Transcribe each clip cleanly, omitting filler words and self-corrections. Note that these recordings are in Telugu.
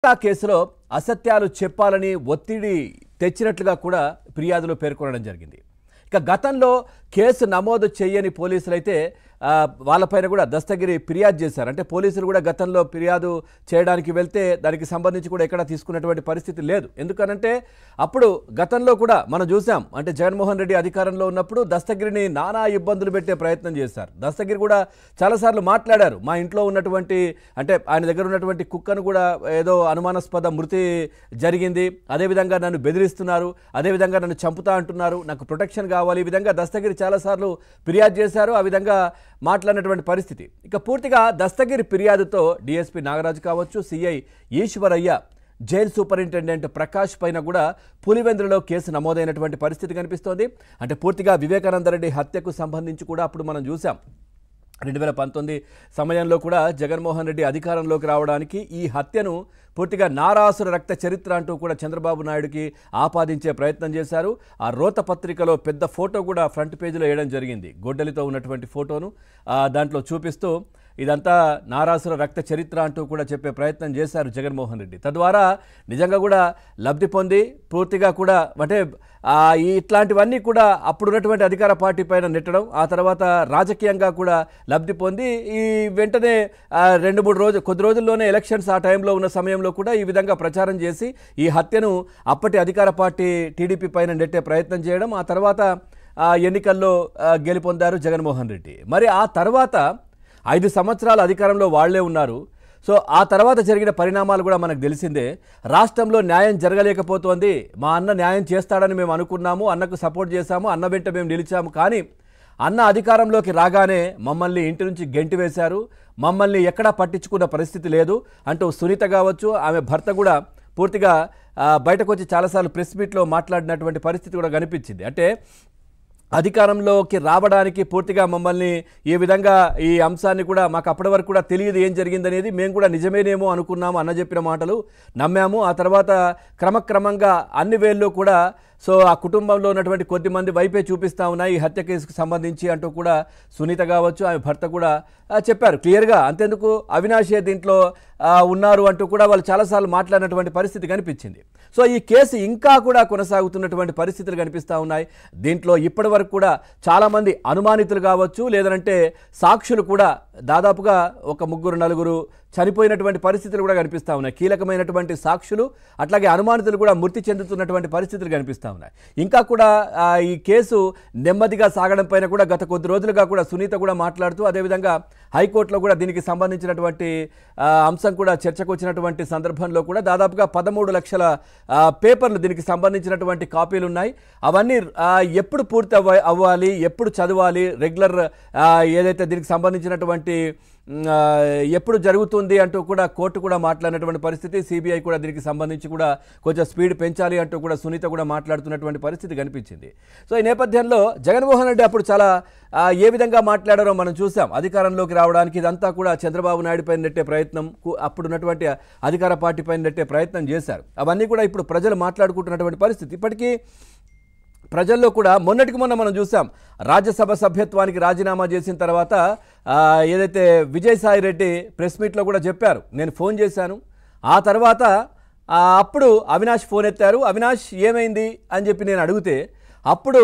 కేసులో అసత్యాలు చెప్పాలని ఒత్తిడి తెచ్చినట్లుగా కూడా ఫిర్యాదులో పేర్కొనడం జరిగింది. ఇక గతంలో కేసు నమోదు చేయని పోలీసులైతే వాళ్ళపైన కూడా దస్తగిరి ఫిర్యాదు చేశారు. అంటే పోలీసులు కూడా గతంలో ఫిర్యాదు చేయడానికి వెళ్తే దానికి సంబంధించి కూడా ఎక్కడ తీసుకున్నటువంటి పరిస్థితి లేదు. ఎందుకనంటే అప్పుడు గతంలో కూడా మనం చూసాం. అంటే జగన్మోహన్ రెడ్డి అధికారంలో ఉన్నప్పుడు దస్తగిరిని నానా ఇబ్బందులు పెట్టే ప్రయత్నం చేశారు. దస్తగిరి కూడా చాలాసార్లు మాట్లాడారు. మా ఇంట్లో ఉన్నటువంటి అంటే ఆయన దగ్గర ఉన్నటువంటి కుక్కను కూడా ఏదో అనుమానాస్పద మృతి జరిగింది, అదేవిధంగా నన్ను బెదిరిస్తున్నారు, అదేవిధంగా నన్ను చంపుతా అంటున్నారు, నాకు ప్రొటెక్షన్ కావాలి, ఈ విధంగా దస్తగిరి చాలాసార్లు ఫిర్యాదు చేశారు. ఆ విధంగా మాట్లాడినటువంటి పరిస్థితి. ఇక పూర్తిగా దస్తగిరి ఫిర్యాదుతో డిఎస్పీ నాగరాజు కావచ్చు, CI Eshwaraiah, jail superintendent Prakash పైన కూడా పులివెందులలో కేసు నమోదైనటువంటి పరిస్థితి కనిపిస్తోంది. అంటే పూర్తిగా వివేకానందరెడ్డి హత్యకు సంబంధించి కూడా అప్పుడు మనం చూసాం. 2019 సమయంలో కూడా జగన్మోహన్ రెడ్డి అధికారంలోకి రావడానికి ఈ హత్యను పూర్తిగా నారాసుర రక్త చరిత్ర అంటూ కూడా చంద్రబాబు నాయుడుకి ఆపాదించే ప్రయత్నం చేశారు. ఆ రోత పత్రికలో పెద్ద ఫోటో కూడా ఫ్రంట్ పేజీలో వేయడం జరిగింది. గొడ్డలితో ఉన్నటువంటి ఫోటోను దాంట్లో చూపిస్తూ ఇదంతా నారాసుర రక్త చరిత్ర అంటూ కూడా చెప్పే ప్రయత్నం చేశారు జగన్మోహన్ రెడ్డి. తద్వారా నిజంగా కూడా లబ్ధి పొంది పూర్తిగా కూడా అంటే ఇట్లాంటివన్నీ కూడా అప్పుడున్నటువంటి అధికార పార్టీ పైన నెట్టడం, ఆ తర్వాత రాజకీయంగా కూడా లబ్ధి పొంది ఈ వెంటనే 2-3 రోజులు కొద్ది రోజుల్లోనే ఎలక్షన్స్ ఆ టైంలో ఉన్న సమయంలో కూడా ఈ విధంగా ప్రచారం చేసి ఈ హత్యను అప్పటి అధికార పార్టీ టీడీపీ పైన నెట్టే ప్రయత్నం చేయడం, ఆ తర్వాత ఎన్నికల్లో గెలుపొందారు జగన్మోహన్ రెడ్డి. మరి ఆ తర్వాత 5 సంవత్సరాల అధికారంలో వాళ్లే ఉన్నారు. సో ఆ తర్వాత జరిగిన పరిణామాలు కూడా మనకు తెలిసిందే. రాష్ట్రంలో న్యాయం జరగలేకపోతోంది. మా అన్న న్యాయం చేస్తాడని మేము అనుకున్నాము, అన్నకు సపోర్ట్ చేశాము, అన్న వెంట మేము నిలిచాము. కానీ అన్న అధికారంలోకి రాగానే మమ్మల్ని ఇంటి నుంచి గెంటి వేశారు, మమ్మల్ని ఎక్కడా పట్టించుకున్న పరిస్థితి లేదు అంటూ సునీత కావచ్చు, ఆమె భర్త కూడా పూర్తిగా బయటకు వచ్చి చాలాసార్లు ప్రెస్ మీట్లో మాట్లాడినటువంటి పరిస్థితి కూడా కనిపించింది. అంటే అధికారంలోకి రావడానికి పూర్తిగా మమ్మల్ని ఈ విధంగా ఈ అంశాన్ని కూడా మాకు అప్పటి వరకు కూడా తెలియదు ఏం జరిగిందనేది, మేము కూడా నిజమేనేమో అనుకున్నాము, అన్న చెప్పిన మాటలు నమ్మాము. ఆ తర్వాత క్రమక్రమంగా అన్ని వేళ్ళు కూడా సో ఆ కుటుంబంలో ఉన్నటువంటి కొద్దిమంది వైపే చూపిస్తూ ఉన్నాయి ఈ హత్య కేసుకు సంబంధించి అంటూ కూడా సునీత కావచ్చు, ఆమె భర్త కూడా చెప్పారు క్లియర్గా. అంతేందుకు అవినాషే దీంట్లో ఉన్నారు అంటూ కూడా వాళ్ళు చాలాసార్లు మాట్లాడినటువంటి పరిస్థితి కనిపించింది. సో ఈ కేసు ఇంకా కూడా కొనసాగుతున్నటువంటి పరిస్థితులు కనిపిస్తూ ఉన్నాయి. దీంట్లో ఇప్పటి వరకు కూడా చాలామంది అనుమానితులు కావచ్చు, లేదంటే సాక్షులు కూడా దాదాపుగా ఒక 3-4 చనిపోయినటువంటి పరిస్థితులు కూడా కనిపిస్తూ ఉన్నాయి. కీలకమైనటువంటి సాక్షులు అట్లాగే అనుమానితులు కూడా మృతి చెందుతున్నటువంటి పరిస్థితులు కనిపిస్తూ ఉన్నాయి. ఇంకా కూడా ఈ కేసు నెమ్మదిగా సాగడం పైన కూడా గత కొద్ది రోజులుగా కూడా సునీత కూడా మాట్లాడుతూ, అదేవిధంగా హైకోర్టులో కూడా దీనికి సంబంధించినటువంటి అంశం కూడా చర్చకు వచ్చినటువంటి సందర్భంలో కూడా దాదాపుగా 13 లక్షల పేపర్లు దీనికి సంబంధించినటువంటి కాపీలు ఉన్నాయి. అవన్నీ ఎప్పుడు పూర్తి అవ్వాలి, ఎప్పుడు చదవాలి, రెగ్యులర్ ఏదైతే దీనికి సంబంధించినటువంటి ఎప్పుడు జరుగుతుంది అంటూ కూడా కోర్టు కూడా మాట్లాడినటువంటి పరిస్థితి. సిబిఐ కూడా దీనికి సంబంధించి కూడా కొంచెం స్పీడ్ పెంచాలి అంటూ కూడా సునీత కూడా మాట్లాడుతున్నటువంటి పరిస్థితి కనిపించింది. సో ఈ నేపథ్యంలో జగన్మోహన్ రెడ్డి అప్పుడు చాలా ఏ విధంగా మాట్లాడారో మనం చూసాం. అధికారంలోకి రావడానికి ఇదంతా కూడా చంద్రబాబు నాయుడు పైన నెట్టే ప్రయత్నం, అప్పుడున్నటువంటి అధికార పార్టీ పైన నెట్టే ప్రయత్నం చేశారు. అవన్నీ కూడా ఇప్పుడు ప్రజలు మాట్లాడుకుంటున్నటువంటి పరిస్థితి. ఇప్పటికీ ప్రజల్లో కూడా మొన్నటికి మొన్న మనం చూసాం, రాజ్యసభ సభ్యత్వానికి రాజీనామా చేసిన తర్వాత ఏదైతే విజయసాయి రెడ్డి ప్రెస్ మీట్లో కూడా చెప్పారు, నేను ఫోన్ చేశాను, ఆ తర్వాత అప్పుడు అవినాష్ ఫోన్ ఎత్తారు, అవినాష్ ఏమైంది అని చెప్పి నేను అడిగితే అప్పుడు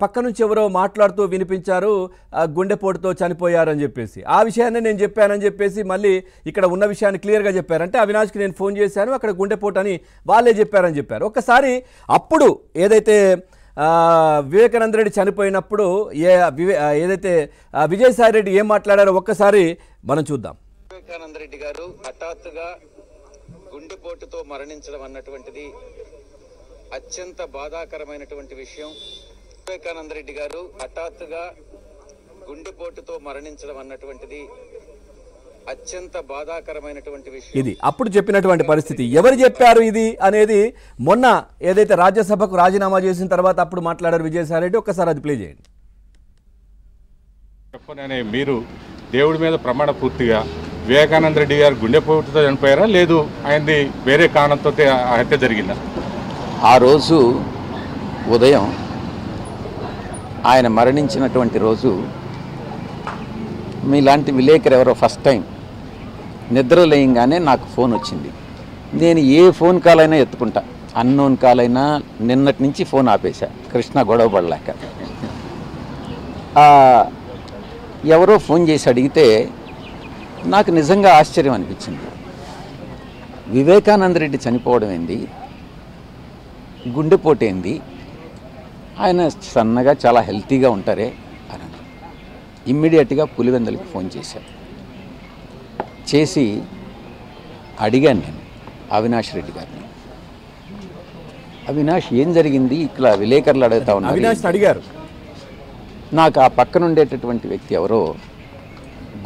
పక్క నుంచి ఎవరో మాట్లాడుతూ వినిపించారు, గుండెపోటుతో చనిపోయారని చెప్పేసి. ఆ విషయాన్ని నేను చెప్పానని చెప్పేసి మళ్ళీ ఇక్కడ ఉన్న విషయాన్ని క్లియర్గా చెప్పారు. అంటే అవినాష్కి నేను ఫోన్ చేశాను, అక్కడ గుండెపోటు అని వాళ్ళే చెప్పారని చెప్పారు. ఒక్కసారి అప్పుడు ఏదైతే వివేకానంద రెడ్డి చనిపోయినప్పుడు ఏదైతే విజయసాయి రెడ్డి ఏం మాట్లాడారో ఒక్కసారి మనం చూద్దాం. వివేకానంద రెడ్డి గారు హఠాత్తుగా గుండెపోటుతో మరణించడం అన్నటువంటిది అత్యంత బాధాకరమైనటువంటి విషయం. వివేకానంద రెడ్డి గారు హఠాత్తుగా గుండెపోటుతో మరణించడం అన్నటువంటిది అత్యంత బాధాకరమైనటువంటి విషయం. ఇది అప్పుడు చెప్పినటువంటి పరిస్థితి. ఎవరు చెప్పారు ఇది అనేది మొన్న ఏదైతే రాజ్యసభకు రాజీనామా చేసిన తర్వాత అప్పుడు మాట్లాడారు విజయసాయి రెడ్డి. ఒక్కసారి అది ప్లే చేయండి. చెప్పననే మీరు దేవుడి మీద ప్రమాణ పూర్తిగా వివేకానంద రెడ్డి గారు గుండెపోటుతో చనిపోయారా, లేదు ఆయనది వేరే కారణంతో హత్య జరిగిందా? ఆ రోజు ఉదయం ఆయన మరణించినటువంటి రోజు మీలాంటి విలేకరు ఎవరో ఫస్ట్ టైం నిద్ర లేయంగానే నాకు ఫోన్ వచ్చింది. నేను ఏ ఫోన్ కాల్ అయినా ఎత్తుకుంటా, అన్నోన్ కాల్ అయినా. నిన్నటి నుంచి ఫోన్ ఆపేశా, కృష్ణ గొడవ పడలేక. ఎవరో ఫోన్ చేసి అడిగితే నాకు నిజంగా ఆశ్చర్యం అనిపించింది. వివేకానంద రెడ్డి చనిపోవడం ఏంది, గుండెపోటు ఏంది, ఆయన సన్నగా చాలా హెల్తీగా ఉంటారే అని ఇమ్మీడియట్గా పులివెందులకి ఫోన్ చేశాను. చేసి అడిగాను నేను అవినాష్ రెడ్డి గారిని, అవినాష్ ఏం జరిగింది, ఇట్లా విలేకరులు అడుగుతా ఉన్నారు. అవినాష్ అడిగారు. నాకు ఆ పక్కన ఉండేటటువంటి వ్యక్తి ఎవరో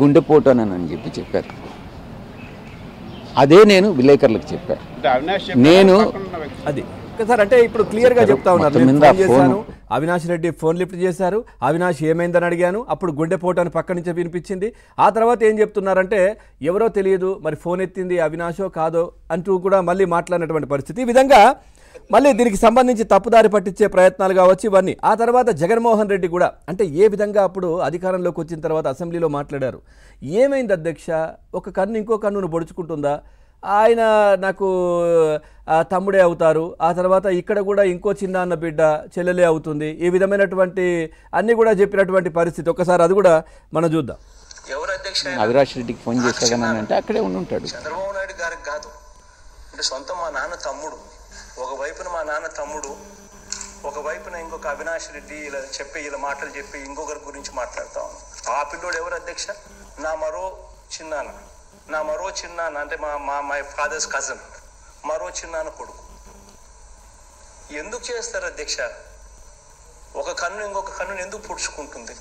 గుండెపోటు అని చెప్పారు. అదే నేను విలేకరులకు చెప్పాను. నేను అది సార్ అంటే ఇప్పుడు క్లియర్ గా చెప్తా ఉన్నారు. అవినాష్ రెడ్డి ఫోన్ లిఫ్ట్ చేశారు, అవినాష్ ఏమైందని అడిగాను, అప్పుడు గుండెపోటు అని పక్క నుంచి వినిపించింది. ఆ తర్వాత ఏం చెప్తున్నారంటే ఎవరో తెలియదు, మరి ఫోన్ ఎత్తింది అవినాషో కాదో అంటూ కూడా మళ్ళీ మాట్లాడినటువంటి పరిస్థితి. ఈ విధంగా మళ్ళీ దీనికి సంబంధించి తప్పుదారి పట్టించే ప్రయత్నాలు కావచ్చు ఇవన్నీ. ఆ తర్వాత జగన్మోహన్ రెడ్డి కూడా అంటే ఏ విధంగా అప్పుడు అధికారంలోకి వచ్చిన తర్వాత అసెంబ్లీలో మాట్లాడారు. ఏమైంది అధ్యక్ష, ఒక కన్ను ఇంకో కన్నును పొడుచుకుంటుందా, ఆయన నాకు తమ్ముడే అవుతారు, ఆ తర్వాత ఇక్కడ కూడా ఇంకో చిన్న అన్న బిడ్డ చెల్లెలే అవుతుంది, ఈ విధమైనటువంటి అన్ని కూడా చెప్పినటువంటి పరిస్థితి. ఒకసారి అది కూడా మనం చూద్దాం. అవినాష్ రెడ్డికి ఫోన్ చేశాను అంటే అక్కడే ఉంటాడు. చంద్రబాబు నాయుడు గారికి కాదు, అంటే సొంతం మా నాన్న తమ్ముడు, ఒకవైపున మా నాన్న తమ్ముడు, ఒకవైపున ఇంకొక అవినాష్ రెడ్డి ఇలా చెప్పి ఇలా మాటలు చెప్పి ఇంకొకరి గురించి మాట్లాడుతా ఉన్నాం. ఆ పిల్లోడు ఎవరు అధ్యక్ష? నా మరో చిన్నాన్న అంటే మై ఫాదర్స్ కజన్, మరో చిన్నాన్న కొడుకు. ఎందుకు చేస్తారు అధ్యక్ష? ఒక కన్ను ఇంకొక కన్నుని ఎందుకు పొడుచుకుంటుంది?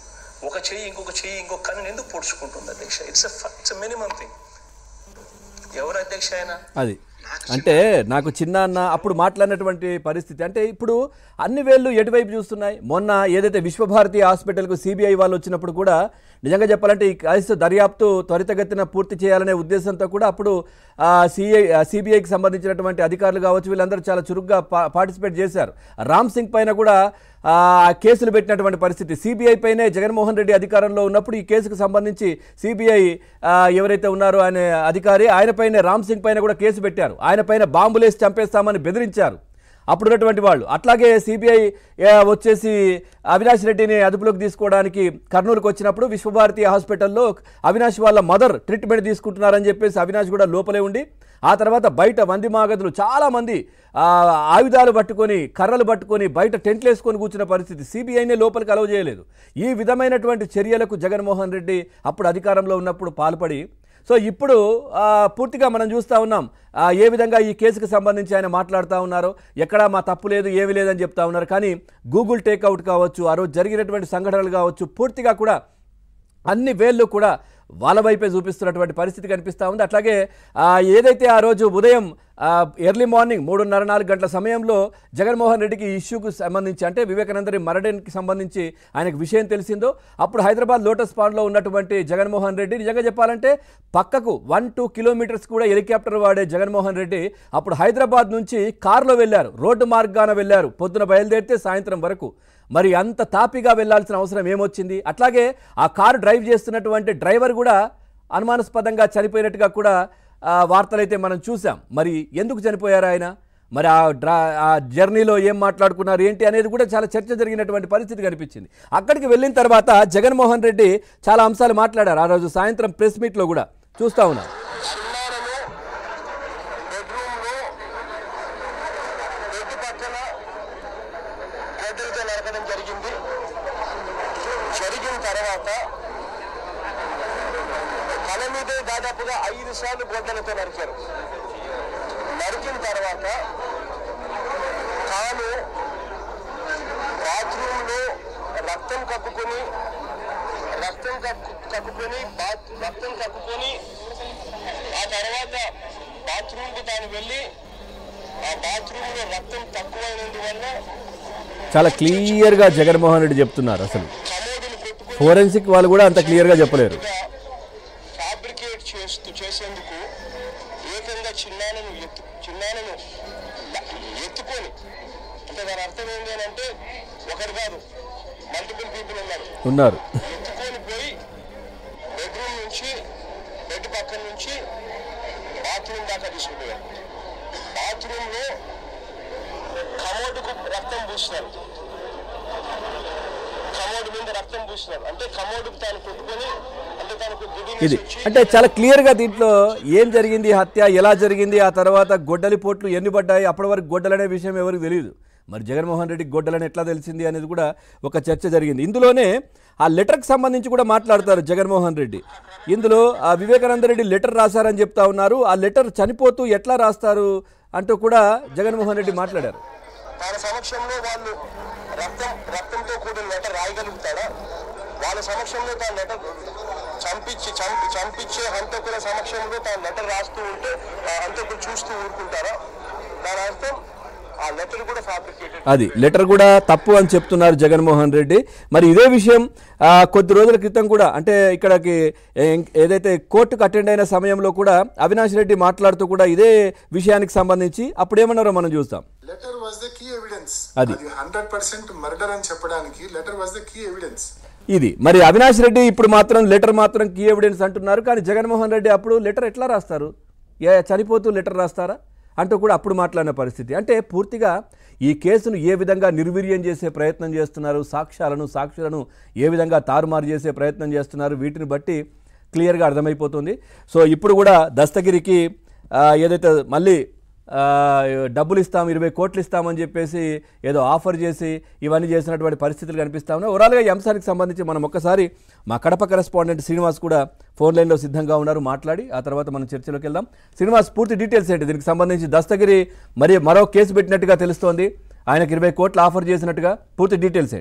ఒక చెయ్యి ఇంకొక కన్నుని ఎందుకు పొడుచుకుంటుంది అధ్యక్ష? It's minimum thing. ఎవరు అధ్యక్ష అయినా అది అంటే నాకు చిన్న అన్న అప్పుడు మాట్లాడినటువంటి పరిస్థితి. అంటే ఇప్పుడు అన్ని వేళ్ళు ఎటువైపు చూస్తున్నాయి. మొన్న ఏదైతే విశ్వభారతి హాస్పిటల్కు సిబిఐ వాళ్ళు వచ్చినప్పుడు కూడా నిజంగా చెప్పాలంటే ఈ కేసు దర్యాప్తు త్వరితగతిన పూర్తి చేయాలనే ఉద్దేశంతో కూడా అప్పుడు సిబిఐకి సంబంధించినటువంటి అధికారులు కావచ్చు వీళ్ళందరూ చాలా చురుగ్గా పార్టిసిపేట్ చేశారు. రామ్ సింగ్ పైన కూడా కేసులు పెట్టినటువంటి పరిస్థితి. సిబిఐ పైనే జగన్మోహన్ రెడ్డి అధికారంలో ఉన్నప్పుడు ఈ కేసుకు సంబంధించి సిబిఐ ఎవరైతే ఉన్నారో ఆయన అధికారి, ఆయన పైన రామ్ సింగ్ పైన కూడా కేసు పెట్టారు. ఆయన పైన బాంబులేసి చంపేస్తామని బెదిరించారు అప్పుడున్నటువంటి వాళ్ళు. అట్లాగే సిబిఐ వచ్చేసి అవినాష్ రెడ్డిని అదుపులోకి తీసుకోవడానికి కర్నూలుకు వచ్చినప్పుడు విశ్వభారతి హాస్పిటల్లో అవినాష్ వాళ్ళ మదర్ ట్రీట్మెంట్ తీసుకుంటున్నారని చెప్పేసి అవినాష్ కూడా లోపలే ఉండి, ఆ తర్వాత బయట వందిమాగదులు చాలామంది ఆయుధాలు పట్టుకొని కర్రలు పట్టుకొని బయట టెంట్లు వేసుకొని కూర్చున్న పరిస్థితి. సిబిఐనే లోపలికి అలౌ చేయలేదు. ఈ విధమైనటువంటి చర్యలకు జగన్మోహన్ రెడ్డి అప్పుడు అధికారంలో ఉన్నప్పుడు పాల్పడి, సో ఇప్పుడు పూర్తిగా మనం చూస్తూ ఉన్నాం ఏ విధంగా ఈ కేసుకు సంబంధించి ఆయన మాట్లాడుతూ ఉన్నారో. ఎక్కడా మా తప్పు లేదు ఏమీ లేదని చెప్తా ఉన్నారు. కానీ గూగుల్ టేక్అవుట్ కావచ్చు, ఆ రోజు జరిగినటువంటి సంఘటనలు కావచ్చు, పూర్తిగా కూడా అన్ని వేళ్ళు కూడా వాళ్ళ వైపే చూపిస్తున్నటువంటి పరిస్థితి కనిపిస్తూ ఉంది. అట్లాగే ఏదైతే ఆ రోజు ఉదయం ఎర్లీ మార్నింగ్ 3:30-4 గంటల సమయంలో జగన్మోహన్ రెడ్డికి ఈ ఇష్యూకు సంబంధించి అంటే వివేకానంద మరణానికి సంబంధించి ఆయనకు విషయం తెలిసిందో అప్పుడు హైదరాబాద్ లోటస్ పాండ్లో ఉన్నటువంటి జగన్మోహన్ రెడ్డి నిజంగా చెప్పాలంటే పక్కకు 1-2 కిలోమీటర్స్ కూడా హెలికాప్టర్ వాడే జగన్మోహన్ రెడ్డి అప్పుడు హైదరాబాద్ నుంచి కారులో వెళ్ళారు, రోడ్డు మార్గాన వెళ్ళారు. పొద్దున బయలుదేరితే సాయంత్రం వరకు. మరి అంత తాపిగా వెళ్లాల్సిన అవసరం ఏమొచ్చింది? అట్లాగే ఆ కారు డ్రైవ్ చేస్తున్నటువంటి డ్రైవర్ కూడా అనుమానాస్పదంగా చనిపోయినట్టుగా కూడా వార్తలైతే మనం చూసాం. మరి ఎందుకు చనిపోయారు ఆయన, మరి ఆ జర్నీలో ఏం మాట్లాడుకున్నారు ఏంటి అనేది కూడా చాలా చర్చ జరిగినటువంటి పరిస్థితి కనిపించింది. అక్కడికి వెళ్ళిన తర్వాత జగన్మోహన్ రెడ్డి చాలా అంశాలు మాట్లాడారు. ఆ రోజు సాయంత్రం ప్రెస్ మీట్లో కూడా చూస్తూ ఉన్నాం. దాదాపుగా 5 సార్లు గొడ్డలతో నరికారు. నరికిన తర్వాత తాను బాత్రూంలో రక్తం కక్కుకొని ఆ తర్వాత బాత్రూమ్కి తాను వెళ్ళి ఆ బాత్రూంలో రక్తం తక్కువైనందువల్ల చాలా క్లియర్గా జగన్మోహన్ రెడ్డి చెప్తున్నారు. అసలు ఫోరెన్సిక్ వాళ్ళు కూడా అంత క్లియర్గా చెప్పలేరు. చేసేందుకు ఏకంగా చిన్నాలను ఎత్తుకొని, అంటే దాని అర్థం ఏంటి అని అంటే ఒకరు కాదు మల్టిపుల్ పీపుల్ ఉన్నారు. ఎత్తుకొని పోయి బెడ్రూమ్ నుంచి బెడ్ పక్కన నుంచి బాత్రూమ్ దాకా తీసుకుపోయారు. సమక్షంలో కమోడుకు రక్తం పూసినారు, కమోడు మీద రక్తం పూసినారు. అంటే కమోడుకు తాను కొట్టుకొని అంటే తనకు ఇది అంటే చాలా క్లియర్గా దీంట్లో ఏం జరిగింది, హత్య ఎలా జరిగింది, ఆ తర్వాత గొడ్డలి పోట్లు ఎన్ని పడ్డాయి, అప్పటి వరకు గొడ్డలనే విషయం ఎవరికి తెలియదు. మరి జగన్మోహన్ రెడ్డికి గొడ్డలని ఎట్లా తెలిసింది అనేది కూడా ఒక చర్చ జరిగింది. ఇందులోనే ఆ లెటర్కి సంబంధించి కూడా మాట్లాడతారు జగన్మోహన్ రెడ్డి. ఇందులో ఆ వివేకానంద రెడ్డి లెటర్ రాశారని చెప్తా ఉన్నారు. ఆ లెటర్ చనిపోతూ ఎట్లా రాస్తారు అంటూ కూడా జగన్మోహన్ రెడ్డి మాట్లాడారు. వాళ్ళ సమక్షంలో వాళ్ళు రక్తంతో కూడిన లెటర్ రాయగలుగుతాడా? వాళ్ళ సమక్షంలో తాను లెటర్ చంపించే హంతకుల సమక్షంలో తాను లెటర్ రాస్తూ ఉంటే హంతకులు చూస్తూ ఊరుకుంటారా? దాని అర్థం ఆ లెటర్ కూడా ఫ్యాబ్రికేటెడ్. అది లెటర్ కూడా తప్పు అని చెప్తున్నారు జగన్మోహన్ రెడ్డి. మరి ఇదే విషయం కొద్ది రోజుల క్రితం కూడా అంటే ఇక్కడికి ఏదైతే కోర్టుకు అటెండ్ అయిన సమయంలో కూడా అవినాష్ రెడ్డి మాట్లాడుతూ కూడా ఇదే విషయానికి సంబంధించి అప్పుడు ఏమన్నారో మనం చూస్తాం. Letter was the key evidence. అది 100% మర్డర్ అని చెప్పడానికి letter was the key evidence. ఇది మరి అవినాష్ రెడ్డి ఇప్పుడు మాత్రం లెటర్ మాత్రం కీ ఎవిడెన్స్ అంటున్నారు. కానీ జగన్మోహన్ రెడ్డి అప్పుడు లెటర్ ఎట్లా రాస్తారు, చనిపోతూ లెటర్ రాస్తారా అంటూ కూడా అప్పుడు మాట్లాడిన పరిస్థితి. అంటే పూర్తిగా ఈ కేసును ఏ విధంగా నిర్వీర్యం చేసే ప్రయత్నం చేస్తున్నారు, సాక్షులను ఏ విధంగా తారుమారు చేసే ప్రయత్నం చేస్తున్నారు, వీటిని బట్టి క్లియర్గా అర్థమైపోతుంది. సో ఇప్పుడు కూడా దస్తగిరికి ఏదైతే మళ్ళీ డబ్బులు ఇస్తాం, 20 కోట్లు ఇస్తామని చెప్పేసి ఏదో ఆఫర్ చేసి ఇవన్నీ చేసినటువంటి పరిస్థితులు కనిపిస్తా ఉన్నాయి. ఓవరాల్గా ఈ అంశానికి సంబంధించి మనం ఒక్కసారి మా కడప కరెస్పాండెంట్ శ్రీనివాస్ కూడా ఫోన్ లైన్లో సిద్ధంగా ఉన్నారు, మాట్లాడి ఆ తర్వాత మనం చర్చలోకి వెళ్దాం. శ్రీనివాస్, పూర్తి డీటెయిల్స్ ఏంటి దీనికి సంబంధించి? దస్తగిరి మరి మరో కేసు పెట్టినట్టుగా తెలుస్తోంది, ఆయనకు 20 కోట్లు ఆఫర్ చేసినట్టుగా, పూర్తి డీటెయిల్స్ ఏంటి?